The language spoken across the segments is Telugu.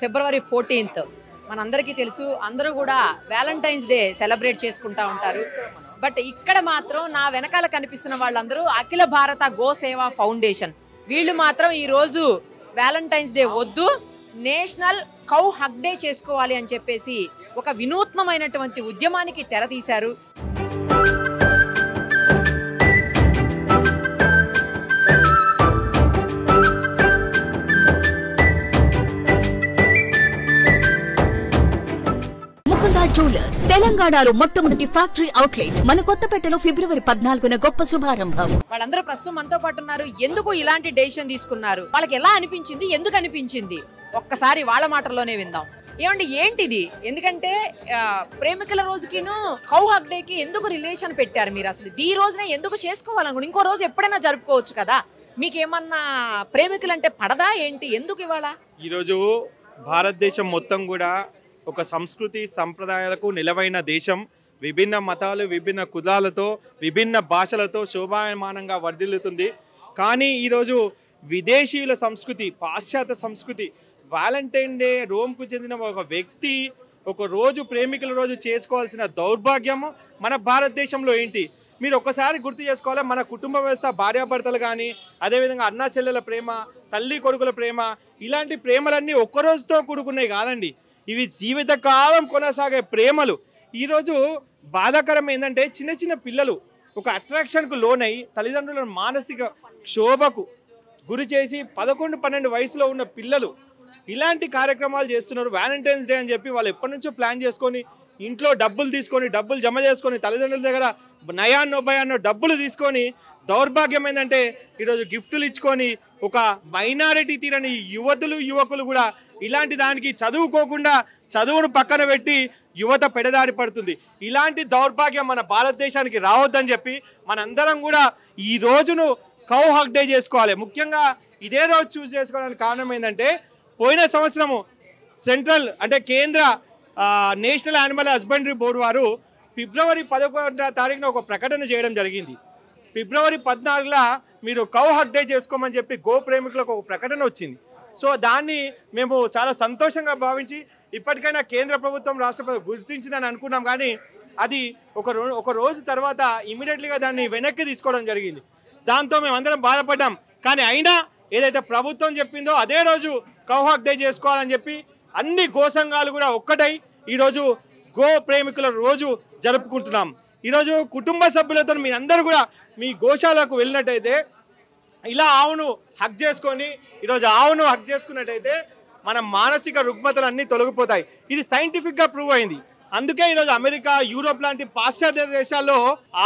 ఫిబ్రవరి 14th మనందరికీ తెలుసు. అందరూ కూడా వ్యాలంటైన్స్ డే సెలబ్రేట్ చేసుకుంటా ఉంటారు. బట్ ఇక్కడ మాత్రం నా వెనకాల కనిపిస్తున్న వాళ్ళందరూ అఖిల భారత గో సేవా ఫౌండేషన్. వీళ్ళు మాత్రం ఈరోజు వ్యాలంటైన్స్ డే వద్దు, నేషనల్ కౌ హగ్ డే చేసుకోవాలి అని చెప్పేసి ఒక వినూత్నమైనటువంటి ఉద్యమానికి తెరతీశారు. జ్యువెలర్స్ తెలంగాణలో మొట్టమొదటి ఫ్యాక్టరీ అవుట్లెట్ మన కొత్తపేటలో ఫిబ్రవరి 14న గొప్ప శుభారంభం. వాళ్ళందరూ ప్రస్తుతం మనతో పాటు ఉన్నారు. ఎందుకు ఇలాంటి డెసిషన్ తీసుకున్నారు, వాళ్ళకి ఎలా అనిపించింది, ఎందుకు అనిపించింది, ఒక్కసారి వాళ్ళ మాటల్లోనే విందాం. ఏమండి ఏంటిది? ఎందుకంటే ప్రేమికుల రోజుకిను కౌ హగ్ డేకి ఎందుకు రిలేషన్ పెట్టారు మీరు? అసలు ఈ రోజునే ఎందుకు చేసుకోవాలనుకుంటే ఇంకో రోజు ఎప్పుడైనా జరుపుకోవచ్చు కదా. మీకేమన్నా ప్రేమికులంటే పడదా ఏంటి? ఎందుకు ఇవాళ? ఈరోజు భారతదేశం మొత్తం కూడా ఒక సంస్కృతి సంప్రదాయాలకు నిలవైన దేశం. విభిన్న మతాలు, విభిన్న కులాలతో, విభిన్న భాషలతో శోభాయమానంగా వర్ధిల్లుతుంది. కానీ ఈరోజు విదేశీయుల సంస్కృతి, పాశ్చాత్య సంస్కృతి, వ్యాలంటైన్ డే రోమ్కు చెందిన ఒక వ్యక్తి ఒక రోజు ప్రేమికుల రోజు చేసుకోవాల్సిన దౌర్భాగ్యము మన భారతదేశంలో ఏంటి? మీరు ఒక్కసారి గుర్తు చేసుకోవాలి. మన కుటుంబ వ్యవస్థ, భార్యాభర్తలు కానీ, అదేవిధంగా అన్నా చెల్లెల ప్రేమ, తల్లి కొడుకుల ప్రేమ, ఇలాంటి ప్రేమలన్నీ ఒక్కరోజుతో కూడుకున్నాయి కాదండి. ఇవి జీవితకాలం కొనసాగే ప్రేమలు. ఈరోజు బాధాకరం ఏంటంటే చిన్న చిన్న పిల్లలు ఒక అట్రాక్షన్కు లోనై తల్లిదండ్రుల మానసిక క్షోభకు గురి చేసి 11-12 వయసులో ఉన్న పిల్లలు ఇలాంటి కార్యక్రమాలు చేస్తున్నారు. వ్యాలంటైన్స్ డే అని చెప్పి వాళ్ళు ఎప్పటి నుంచో ప్లాన్ చేసుకొని ఇంట్లో డబ్బులు తీసుకొని, డబ్బులు జమ చేసుకొని, తల్లిదండ్రుల దగ్గర నయాన్నో భయాన్నో డబ్బులు తీసుకొని, దౌర్భాగ్యం ఏంటంటే ఈరోజు గిఫ్టులు ఇచ్చుకొని ఒక మైనారిటీ తీరని యువకులు కూడా ఇలాంటి దానికి చదువుకోకుండా చదువును పక్కన పెట్టి యువత పెడదారి పడుతుంది. ఇలాంటి దౌర్భాగ్యం మన భారతదేశానికి రావద్దని చెప్పి మనందరం కూడా ఈ రోజును కౌ హగ్ డే చేసుకోవాలి. ముఖ్యంగా ఇదే రోజు చూస్ చేసుకోవడానికి కారణం ఏంటంటే పోయిన సంవత్సరము సెంట్రల్ అంటే కేంద్ర నేషనల్ యానిమల్ హస్బెండరీ బోర్డు వారు ఫిబ్రవరి 11వ తారీఖున ఒక ప్రకటన చేయడం జరిగింది. ఫిబ్రవరి 14న మీరు కౌ హగ్ డే చేసుకోమని చెప్పి గో ప్రేమికులకు ఒక ప్రకటన వచ్చింది. సో దాన్ని మేము చాలా సంతోషంగా భావించి ఇప్పటికైనా కేంద్ర ప్రభుత్వం, రాష్ట్ర ప్రభుత్వం గుర్తించిందని అనుకున్నాం. కానీ అది ఒక రోజు తర్వాత ఇమీడియట్లీగా దాన్ని వెనక్కి తీసుకోవడం జరిగింది. దాంతో మేము అందరం బాధపడ్డాం. కానీ అయినా ఏదైతే ప్రభుత్వం చెప్పిందో అదే రోజు కౌ హగ్ డే చేసుకోవాలని చెప్పి అన్ని గో సంఘాలు కూడా ఒక్కటై ఈరోజు గో ప్రేమికుల రోజు జరుపుకుంటున్నాం. ఈరోజు కుటుంబ సభ్యులతో మీ అందరూ కూడా మీ గోశాలకు వెళ్ళినట్టయితే ఇలా ఆవును హగ్ చేసుకొని ఈరోజు ఆవును హగ్ చేసుకున్నట్టయితే మన మానసిక రుగ్మతలు అన్నీ తొలగిపోతాయి. ఇది సైంటిఫిక్గా ప్రూవ్ అయింది. అందుకే ఈరోజు అమెరికా, యూరోప్ లాంటి పాశ్చాత్య దేశాల్లో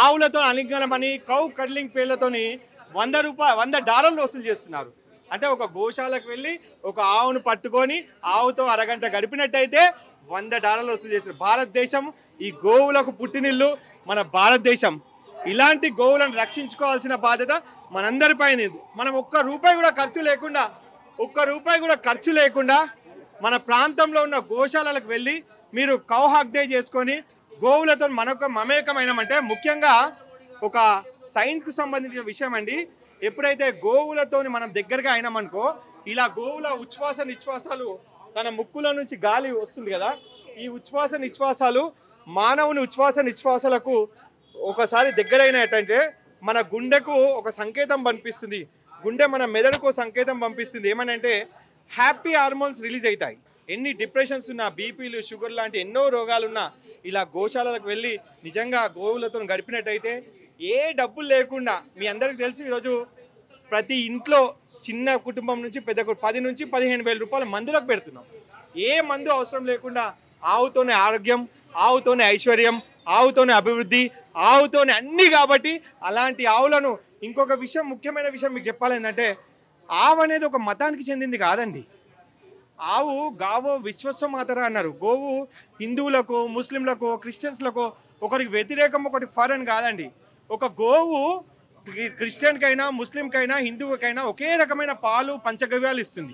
ఆవులతో అలింగనమని కౌ కడ్లింగ్ పేర్లతోని $100 వసూలు చేస్తున్నారు. అంటే ఒక గోశాలకు వెళ్ళి ఒక ఆవును పట్టుకొని ఆవుతో అరగంట గడిపినట్టయితే $100 వసూలు చేస్తారు. భారతదేశం ఈ గోవులకు పుట్టినిల్లు మన భారతదేశం. ఇలాంటి గోవులను రక్షించుకోవాల్సిన బాధ్యత మనందరిపైన. మనం ఒక్క రూపాయి కూడా ఖర్చు లేకుండా మన ప్రాంతంలో ఉన్న గోశాలకు వెళ్ళి మీరు కౌ హగ్ డే చేసుకొని గోవులతో మనకు మమేకమైనామంటే, ముఖ్యంగా ఒక సైన్స్కు సంబంధించిన విషయం అండి. ఎప్పుడైతే గోవులతో మనం దగ్గరగా అయినామనుకో, ఇలా గోవుల ఉచ్ఛ్వాస నిశ్వాసాలు తన ముక్కుల నుంచి గాలి వస్తుంది కదా, ఈ ఉచ్ఛ్వాస నిశ్వాసాలు మానవుని ఉచ్ఛ్వాస నిశ్వాసాలకు ఒకసారి దగ్గరైనట్టయితే మన గుండెకు ఒక సంకేతం పంపిస్తుంది. గుండె మన మెదడుకు సంకేతం పంపిస్తుంది. ఏమనంటే హ్యాపీ హార్మోన్స్ రిలీజ్ అవుతాయి. ఎన్ని డిప్రెషన్స్ ఉన్నా, బీపీలు, షుగర్ లాంటి ఎన్నో రోగాలున్నా ఇలా గోశాలకు వెళ్ళి నిజంగా గోవులతో గడిపినట్టయితే ఏ డబ్బులు లేకుండా, మీ అందరికీ తెలుసు ఈరోజు ప్రతి ఇంట్లో చిన్న కుటుంబం నుంచి పెద్ద 10 నుంచి 15 వేల రూపాయలు మందులకు పెడుతున్నాం. ఏ మందు అవసరం లేకుండా ఆవుతోనే ఆరోగ్యం, ఆవుతోనే ఐశ్వర్యం, ఆవుతోనే అభివృద్ధి, ఆవుతోనే అన్నీ. కాబట్టి అలాంటి ఆవులను ఇంకొక విషయం, ముఖ్యమైన విషయం మీకు చెప్పాలి ఏంటంటే, ఆవు అనేది ఒక మతానికి చెందింది కాదండి. ఆవు గావో విశ్వస్వమాతర అన్నారు. గోవు హిందువులకు, ముస్లింలకు, క్రిస్టియన్స్లకు ఒకరికి వ్యతిరేకం, ఒకటి ఫారెన్ కాదండి. ఒక గోవు క్రిస్టియన్కైనా, ముస్లింకైనా, హిందువుకైనా ఒకే రకమైన పాలు, పంచగవ్యాలు ఇస్తుంది.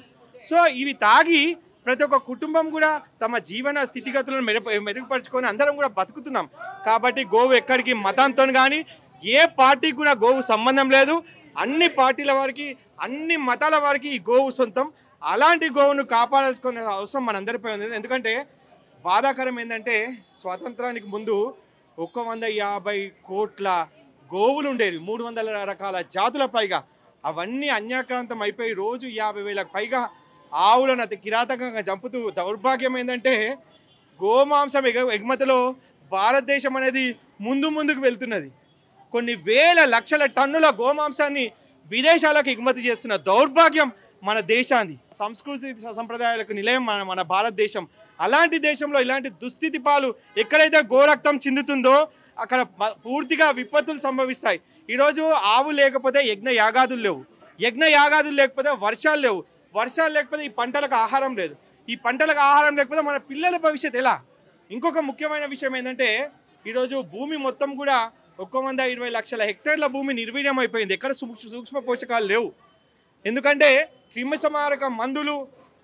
సో ఇవి తాగి ప్రతి ఒక్క కుటుంబం కూడా తమ జీవన స్థితిగతులను మెరుగుపరుచుకొని అందరం కూడా బతుకుతున్నాం. కాబట్టి గోవు ఎక్కడికి మతంతో కానీ ఏ పార్టీకి కూడా గోవు సంబంధం లేదు. అన్ని పార్టీల వారికి, అన్ని మతాల వారికి ఈ గోవు సొంతం. అలాంటి గోవును కాపాడాల్సుకునే అవసరం మనందరిపై ఉంది. ఎందుకంటే బాధాకరం ఏంటంటే స్వాతంత్రానికి ముందు 150 కోట్ల గోవులు ఉండేవి, 300 రకాల జాతుల పైగా. అవన్నీ అన్యాక్రాంతం అయిపోయి రోజు 50,000కు పైగా ఆవులను అతి కిరాతకంగా చంపుతూ, దౌర్భాగ్యం ఏంటంటే గోమాంసం ఎగుమతిలో భారతదేశం అనేది ముందుకు వెళ్తున్నది. కొన్ని వేల లక్షల టన్నుల గోమాంసాన్ని విదేశాలకు ఎగుమతి చేస్తున్న దౌర్భాగ్యం మన దేశాన్ని. సంస్కృతి సంప్రదాయాలకు నిలయం మన భారతదేశం. అలాంటి దేశంలో ఇలాంటి దుస్థితి పాలు ఎక్కడైతే గోరక్తం చిందుతుందో అక్కడ పూర్తిగా విపత్తులు సంభవిస్తాయి. ఈరోజు ఆవు లేకపోతే యజ్ఞ యాగాదులు లేవు, యజ్ఞ యాగాదులు లేకపోతే వర్షాలు లేవు, వర్షాలు లేకపోతే ఈ పంటలకు ఆహారం లేదు, ఈ పంటలకు ఆహారం లేకపోతే మన పిల్లల భవిష్యత్తు ఎలా? ఇంకొక ముఖ్యమైన విషయం ఏంటంటే ఈరోజు భూమి మొత్తం కూడా 120 లక్షల హెక్టార్ల భూమి నిర్వీర్యం అయిపోయింది. ఎక్కడ సూక్ష్మ పోషకాలు లేవు. ఎందుకంటే క్రిమిసంహారక మందులు,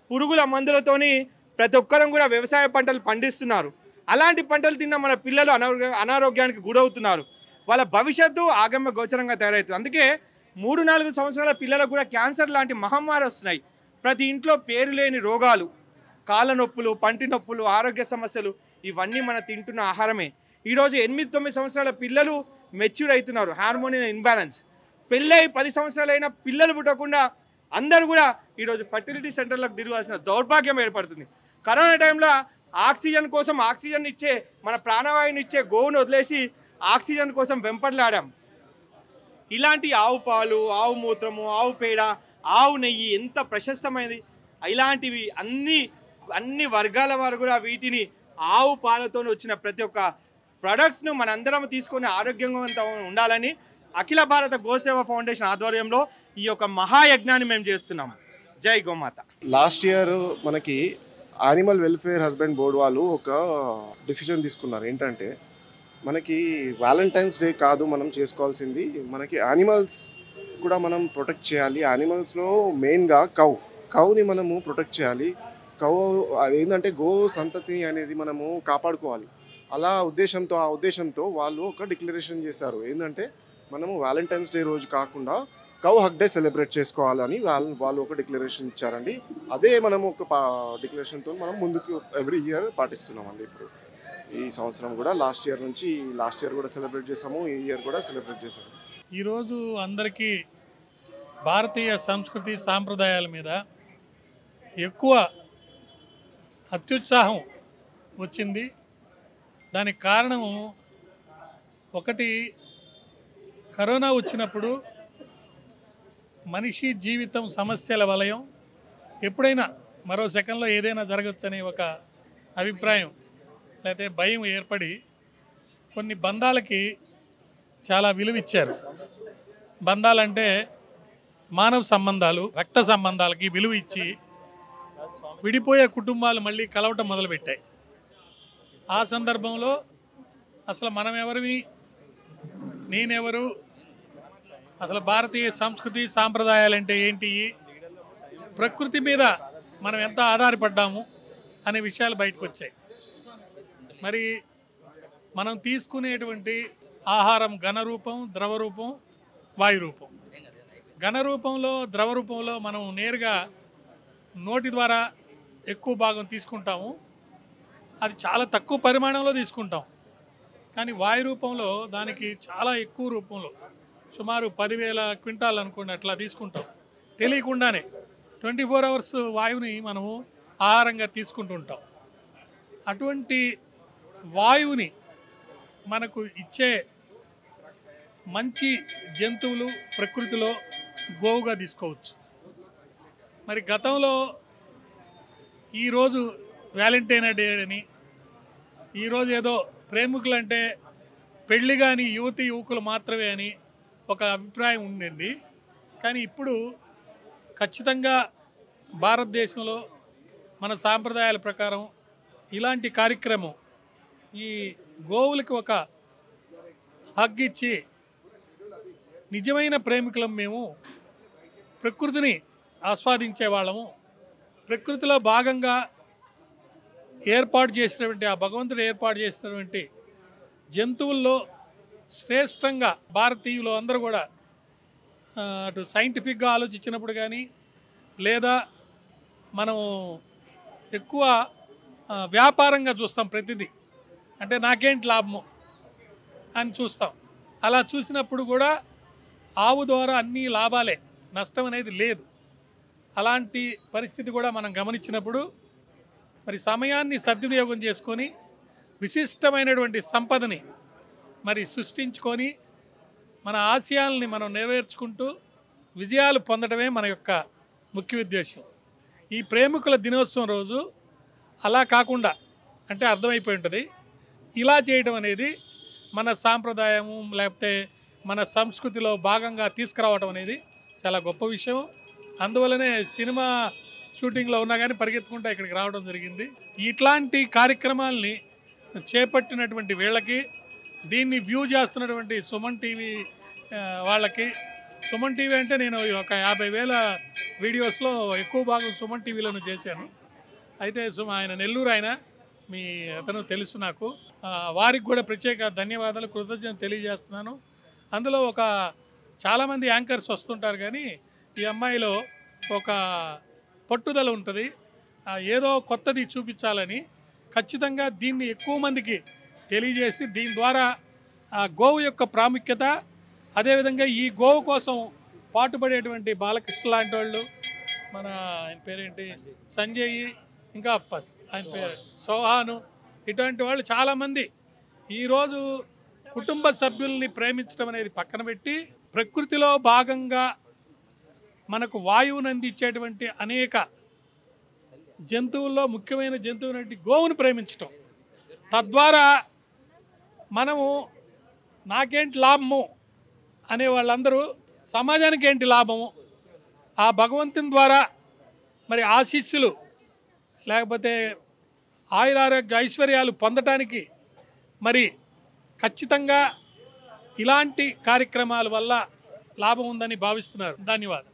పురుగుల మందులతోని ప్రతి ఒక్కరం కూడా వ్యవసాయ పంటలు పండిస్తున్నారు. అలాంటి పంటలు తిన్న మన పిల్లలు అనారోగ్యానికి గురవుతున్నారు. వాళ్ళ భవిష్యత్తు ఆగమ్య గోచరంగా తయారవుతుంది. అందుకే 3-4 సంవత్సరాల పిల్లలకు కూడా క్యాన్సర్ లాంటి మహమ్మారి వస్తున్నాయి. ప్రతి ఇంట్లో పేరు లేని రోగాలు, కాళ్ళ నొప్పులు, పంటి నొప్పులు, ఆరోగ్య సమస్యలు, ఇవన్నీ మనం తింటున్న ఆహారమే. ఈరోజు 8-9 సంవత్సరాల పిల్లలు మెచ్యూర్ అవుతున్నారు, హార్మోనియల్ ఇన్బ్యాలెన్స్. పెళ్ళై 10 సంవత్సరాలైన పిల్లలు పుట్టకుండా అందరూ కూడా ఈరోజు ఫర్టిలిటీ సెంటర్లకు తిరగాల్సిన దౌర్భాగ్యం ఏర్పడుతుంది. కరోనా టైంలో ఆక్సిజన్ కోసం, ఆక్సిజన్ ఇచ్చే మన ప్రాణవాయువుని ఇచ్చే గోవును వదిలేసి ఆక్సిజన్ కోసం వెంపర్లాడాం. ఇలాంటి ఆవు పాలు, ఆవు మూత్రము, ఆవు పేడ, ఆవు నెయ్యి ఎంత ప్రశస్తమైనది. ఇలాంటివి అన్ని వర్గాల వారు కూడా వీటిని ఆవు పాలతో వచ్చిన ప్రతి ఒక్క ప్రొడక్ట్స్ను మనందరం తీసుకొని ఆరోగ్యంగా ఉండాలని అఖిల భారత గోసేవ ఫౌండేషన్ ఆధ్వర్యంలో ఈ యొక్క మహాయజ్ఞాన్ని మేము చేస్తున్నాం. జై గోమాత. లాస్ట్ ఇయర్ మనకి యానిమల్ వెల్ఫేర్ హస్బెండ్ బోర్డు వాళ్ళు ఒక డిసిజన్ తీసుకున్నారు. ఏంటంటే మనకి వ్యాలంటైన్స్ డే కాదు మనం చేసుకోవాల్సింది, మనకి యానిమల్స్ కూడా మనం ప్రొటెక్ట్ చేయాలి. యానిమల్స్లో మెయిన్గా కౌని మనము ప్రొటెక్ట్ చేయాలి. అదేంటంటే గో సంతతి అనేది మనము కాపాడుకోవాలి. ఆ ఉద్దేశంతో వాళ్ళు ఒక డిక్లరేషన్ చేశారు. ఏంటంటే మనము వ్యాలంటైన్స్ డే రోజు కాకుండా కౌ హక్ డే సెలబ్రేట్ చేసుకోవాలని వాళ్ళు ఒక డిక్లరేషన్ ఇచ్చారండి. అదే మనము ఒక డిక్లరేషన్తో మనం ముందుకు ఎవ్రీ ఇయర్ పాటిస్తున్నామండి. ఇప్పుడు ఈ సంవత్సరం కూడా లాస్ట్ ఇయర్ కూడా సెలబ్రేట్ చేసాము, ఈ ఇయర్ కూడా సెలబ్రేట్ చేసాము. ఈరోజు అందరికీ భారతీయ సంస్కృతి సాంప్రదాయాల మీద ఎక్కువ అత్యుత్సాహం వచ్చింది. దానికి కారణం ఒకటి, కరోనా వచ్చినప్పుడు మనిషి జీవితం సమస్యల వలయం, ఎప్పుడైనా మరో సెకండ్లో ఏదైనా జరగచ్చనే ఒక అభిప్రాయం లేకపోతే భయం ఏర్పడి కొన్ని బంధాలకి చాలా విలువిచ్చారు. బంధాలంటే మానవ సంబంధాలు, రక్త సంబంధాలకి విలువ ఇచ్చి విడిపోయే కుటుంబాలు మళ్ళీ కలవటం మొదలుపెట్టాయి. ఆ సందర్భంలో అసలు మనం ఎవరివి, నేనెవరు, అసలు భారతీయ సంస్కృతి సాంప్రదాయాలంటే ఏంటి, ప్రకృతి మీద మనం ఎంత ఆధారపడ్డాము అనే విషయాలు బయటకు వచ్చాయి. మరి మనం తీసుకునేటువంటి ఆహారం ఘనరూపం, ద్రవరూపం, వాయురూపం. ఘనరూపంలో, ద్రవరూపంలో మనం నేరుగా నోటి ద్వారా ఎక్కువ భాగం తీసుకుంటాము, అది చాలా తక్కువ పరిమాణంలో తీసుకుంటాం. కానీ వాయు రూపంలో దానికి చాలా ఎక్కువ రూపంలో సుమారు 10,000 క్వింటాల్ అనుకోండి అట్లా తీసుకుంటాం. తెలియకుండానే 24 అవర్స్ వాయువుని మనము ఆహారంగా తీసుకుంటూ ఉంటాం. అటువంటి వాయువుని మనకు ఇచ్చే మంచి జంతువులు ప్రకృతిలో గోవుగా తీసుకోవచ్చు. మరి గతంలో ఈరోజు వ్యాలంటైన్ డే అని, ఈరోజు ఏదో ప్రేమికులంటే పెళ్ళి కానీ యువతి యువకులు మాత్రమే అని ఒక అభిప్రాయం ఉండింది. కానీ ఇప్పుడు ఖచ్చితంగా భారతదేశంలో మన సాంప్రదాయాల ప్రకారం ఇలాంటి కార్యక్రమం, ఈ గోవులకి ఒక హగ్ ఇచ్చి నిజమైన ప్రేమికులం మేము, ప్రకృతిని ఆస్వాదించే వాళ్ళము, ప్రకృతిలో భాగంగా ఏర్పాటు చేసినటువంటి ఆ భగవంతుడు ఏర్పాటు చేసినటువంటి జంతువుల్లో శ్రేష్టంగా భారతీయులు అందరూ కూడా అటు సైంటిఫిక్గా ఆలోచించినప్పుడు కానీ లేదా మనం ఎక్కువ వ్యాపారంగా చూస్తాం ప్రతిదీ. అంటే నాకేంటి లాభము అని చూస్తాం. అలా చూసినప్పుడు కూడా ఆవు ద్వారా అన్ని లాభాలే, నష్టం అనేది లేదు. అలాంటి పరిస్థితి కూడా మనం గమనించినప్పుడు మరి సమయాన్ని సద్వినియోగం చేసుకొని విశిష్టమైనటువంటి సంపదని మరి సృష్టించుకొని మన ఆశయాల్ని మనం నెరవేర్చుకుంటూ విజయాలు పొందడమే మన యొక్క ముఖ్య ఉద్దేశం. ఈ ప్రేమికుల దినోత్సవం రోజు అలా కాకుండా, అంటే అర్థమైపోయి ఉంటుంది, ఇలా చేయడం అనేది మన సాంప్రదాయము లేకపోతే మన సంస్కృతిలో భాగంగా తీసుకురావడం అనేది చాలా గొప్ప విషయం. అందువల్లనే సినిమా షూటింగ్లో ఉన్నా కానీ పరిగెత్తుకుంటూ ఇక్కడికి రావడం జరిగింది. ఇట్లాంటి కార్యక్రమాల్ని చేపట్టినటువంటి వీళ్ళకి, దీన్ని వ్యూ చేస్తున్నటువంటి సుమన్ టీవీ వాళ్ళకి, సుమన్ టీవీ అంటే నేను ఒక 50,000 వీడియోస్లో ఎక్కువ భాగం సుమన్ టీవీలోనే చేశాను. అయితే ఆయన నెల్లూరు, ఆయన మీ అతను తెలుసు నాకు. వారికి కూడా ప్రత్యేక ధన్యవాదాలు, కృతజ్ఞతలు తెలియజేస్తున్నాను. అందులో చాలామంది యాంకర్స్ వస్తుంటారు, కానీ ఈ అమ్మాయిలో ఒక పట్టుదల ఉంటుంది, ఏదో కొత్తది చూపించాలని. ఖచ్చితంగా దీన్ని ఎక్కువ మందికి తెలియజేసి దీని ద్వారా గోవు యొక్క ప్రాముఖ్యత, అదేవిధంగా ఈ గోవు కోసం పాటుపడేటువంటి బాలకృష్ణ లాంటి వాళ్ళు, మన ఆయన పేరేంటి సంజయ్, ఇంకా ఆయన పేరు సోహాను, ఇటువంటి వాళ్ళు చాలామంది ఈరోజు కుటుంబ సభ్యుల్ని ప్రేమించడం అనేది పక్కన పెట్టి ప్రకృతిలో భాగంగా మనకు వాయువును అందించేటువంటి అనేక జంతువుల్లో ముఖ్యమైన జంతువునంటే గోవును ప్రేమించటం, తద్వారా మనము నాకేంటి లాభము అనే వాళ్ళందరూ సమాజానికి ఏంటి లాభము, ఆ భగవంతుని ద్వారా మరి ఆశీస్సులు లేకపోతే ఆయురారోగ్య ఐశ్వర్యాలు పొందటానికి మరి ఖచ్చితంగా ఇలాంటి కార్యక్రమాల వల్ల లాభం ఉందని భావిస్తున్నారు. ధన్యవాదాలు.